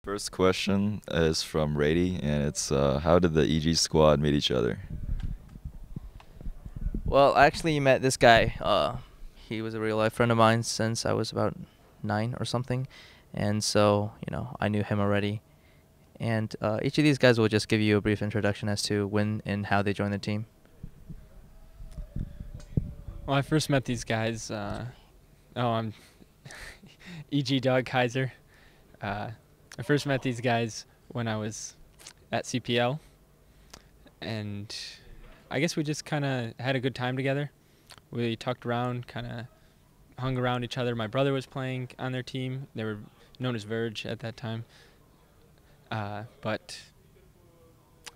First question is from Rady, and it's how did the EG squad meet each other? Well, I actually met this guy. He was a real life friend of mine since I was about 9 or something, and so I knew him already. And each of these guys will just give you a brief introduction as to when and how they joined the team. Well, I first met these guys. I'm EG Kaiser. I first met these guys when I was at CPL, and I guess we just kind of had a good time together. We talked around, kind of hung around each other. My brother was playing on their team. They were known as Verge at that time. But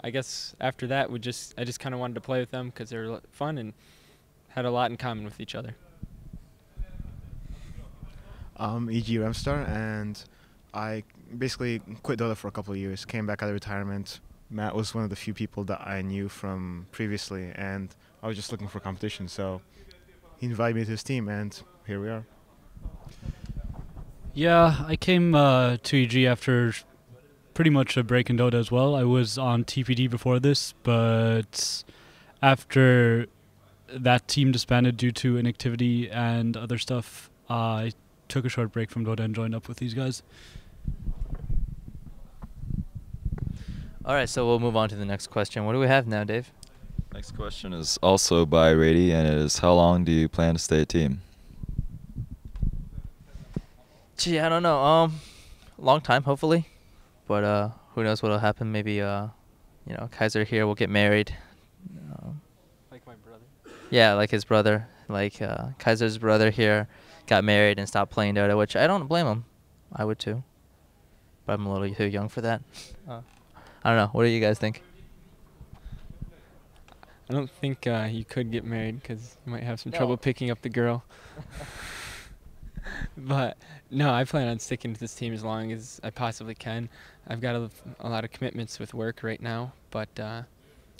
I guess after that, I just kind of wanted to play with them because they were fun and had a lot in common with each other. EG Remstar, and I basically quit Dota for a couple of years, came back out of retirement. Matt was one of the few people that I knew from previously, and I was just looking for competition, so he invited me to his team, and here we are. Yeah, I came to EG after pretty much a break in Dota as well. I was on TPD before this, but after that team disbanded due to inactivity and other stuff, I took a short break from Dota and joined up with these guys. All right, so we'll move on to the next question. What do we have now, Dave? Next question is also by Rady, and it is how long do you plan to stay a team? Gee, I don't know. Long time, hopefully, but who knows what'll happen? Maybe Kaiser here will get married. Like my brother. Yeah, like his brother, like Kaiser's brother here, got married and stopped playing Dota, which I don't blame him. I would too, but I'm a little too young for that. I don't know. What do you guys think? I don't think you could get married because you might have some No. trouble picking up the girl. But no, I plan on sticking to this team as long as I possibly can. I've got a lot of commitments with work right now, but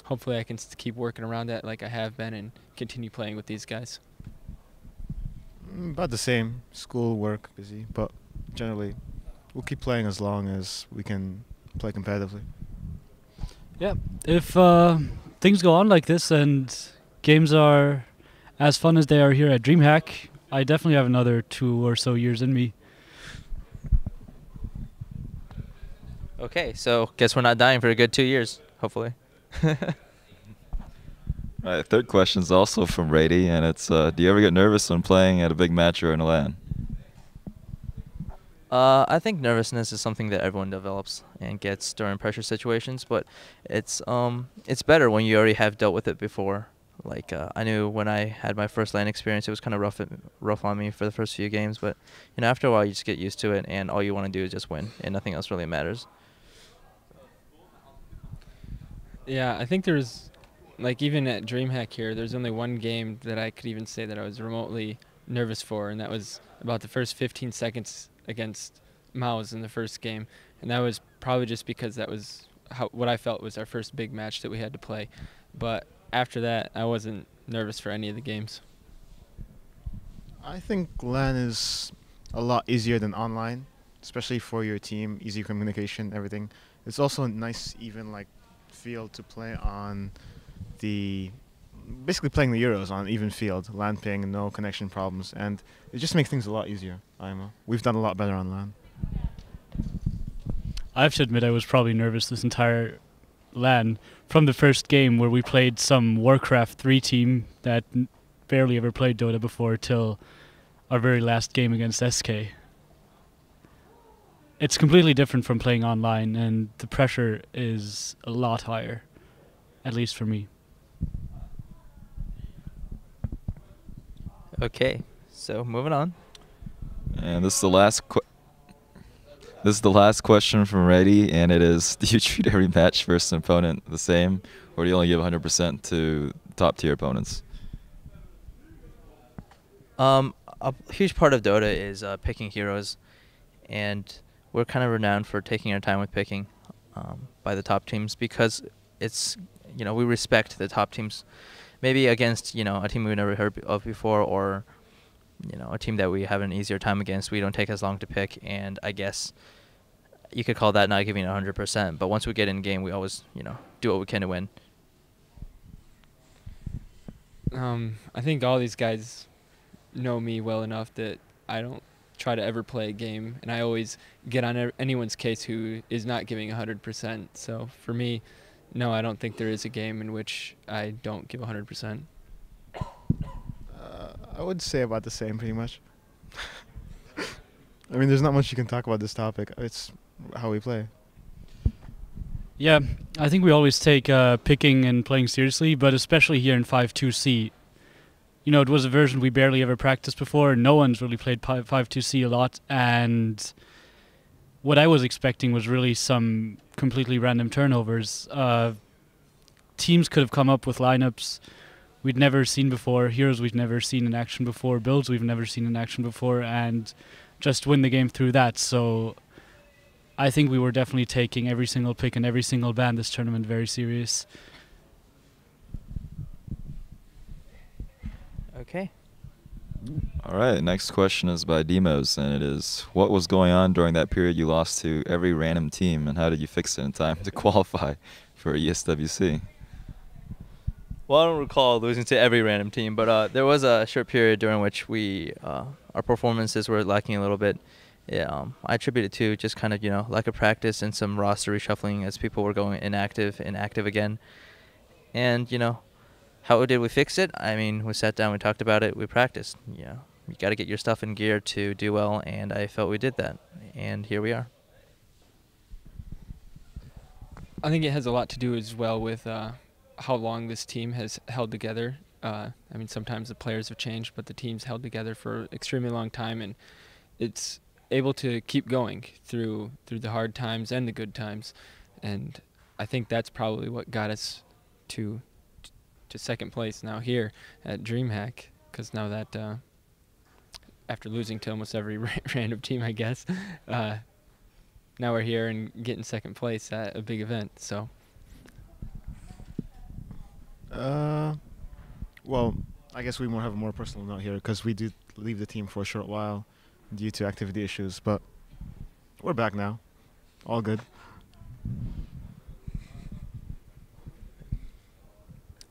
hopefully I can keep working around that like I have been and continue playing with these guys. About the same, school, work, busy, but generally we'll keep playing as long as we can play competitively. Yeah, if things go on like this and games are as fun as they are here at DreamHack, I definitely have another 2 or so years in me. Okay, so guess we're not dying for a good 2 years, hopefully. All right, third question is also from Rady, and it's do you ever get nervous when playing at a big match or in a LAN? I think nervousness is something that everyone develops and gets during pressure situations, but it's better when you already have dealt with it before. Like I knew when I had my first LAN experience, it was kind of rough on me for the first few games, but after a while you just get used to it, and all you want to do is just win, and nothing else really matters. Yeah, I think there's, like even at DreamHack here, there's only one game that I could even say that I was remotely nervous for, and that was about the first 15 seconds against Maus in the first game, and that was probably just because that was what I felt was our first big match that we had to play. But after that, I wasn't nervous for any of the games. I think LAN is a lot easier than online, especially for your team, easy communication, everything. It's also a nice, even like field to play on basically playing the Euros on even field, LAN ping, no connection problems, and it just makes things a lot easier. We've done a lot better on LAN. I have to admit I was probably nervous this entire LAN from the first game where we played some Warcraft 3 team that barely ever played Dota before till our very last game against SK. It's completely different from playing online, and the pressure is a lot higher, at least for me. Okay, so moving on. And this is the last question from Rady, and it is: do you treat every match versus an opponent the same, or do you only give 100% to top tier opponents? A huge part of Dota is picking heroes, and we're kind of renowned for taking our time with picking by the top teams because it's we respect the top teams. Maybe against a team we've never heard of before, or a team that we have an easier time against, we don't take as long to pick, and I guess you could call that not giving 100%. But once we get in game, we always, do what we can to win. I think all these guys know me well enough that I don't try to ever play a game, and I always get on anyone's case who is not giving 100%. So for me, no, I don't think there is a game in which I don't give 100%. I would say about the same, pretty much. I mean, there's not much you can talk about this topic. It's how we play. Yeah, I think we always take picking and playing seriously, but especially here in 5-2C. It was a version we barely ever practiced before. No one's really played 5-2C a lot, and what I was expecting was really some completely random turnovers. Teams could have come up with lineups we'd never seen before, heroes we've never seen in action before, builds we've never seen in action before, and just win the game through that. So I think we were definitely taking every single pick and every single ban this tournament very serious. Okay. All right, next question is by Demos, and it is, what was going on during that period you lost to every random team, and how did you fix it in time to qualify for ESWC? Well, I don't recall losing to every random team, but there was a short period during which our performances were lacking a little bit. Yeah, I attribute it to just kind of, lack of practice and some roster reshuffling as people were going inactive again. And, how did we fix it? I mean, we sat down, we talked about it, we practiced. You got to get your stuff in gear to do well, and I felt we did that. And here we are. I think it has a lot to do as well with how long this team has held together. I mean, sometimes the players have changed, but the team's held together for an extremely long time, and it's able to keep going through the hard times and the good times. And I think that's probably what got us to second place now here at DreamHack, because now that after losing to almost every random team, I guess, now we're here and getting second place at a big event. So well, I guess we have a more personal note here because we did leave the team for a short while due to activity issues, but we're back now. All good.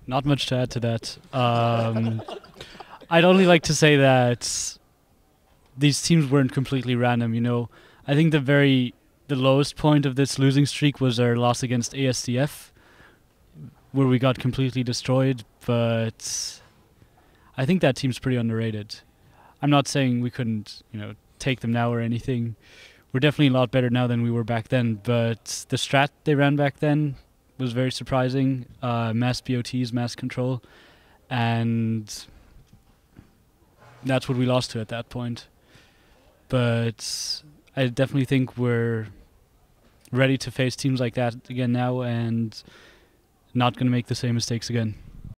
Not much to add to that. I'd only like to say that these teams weren't completely random, I think the lowest point of this losing streak was our loss against ASDF, where we got completely destroyed, but I think that team's pretty underrated. I'm not saying we couldn't, take them now or anything. We're definitely a lot better now than we were back then, but the strat they ran back then was very surprising. Mass BOTs, mass control, and that's what we lost to at that point. But I definitely think we're ready to face teams like that again now, and not going to make the same mistakes again.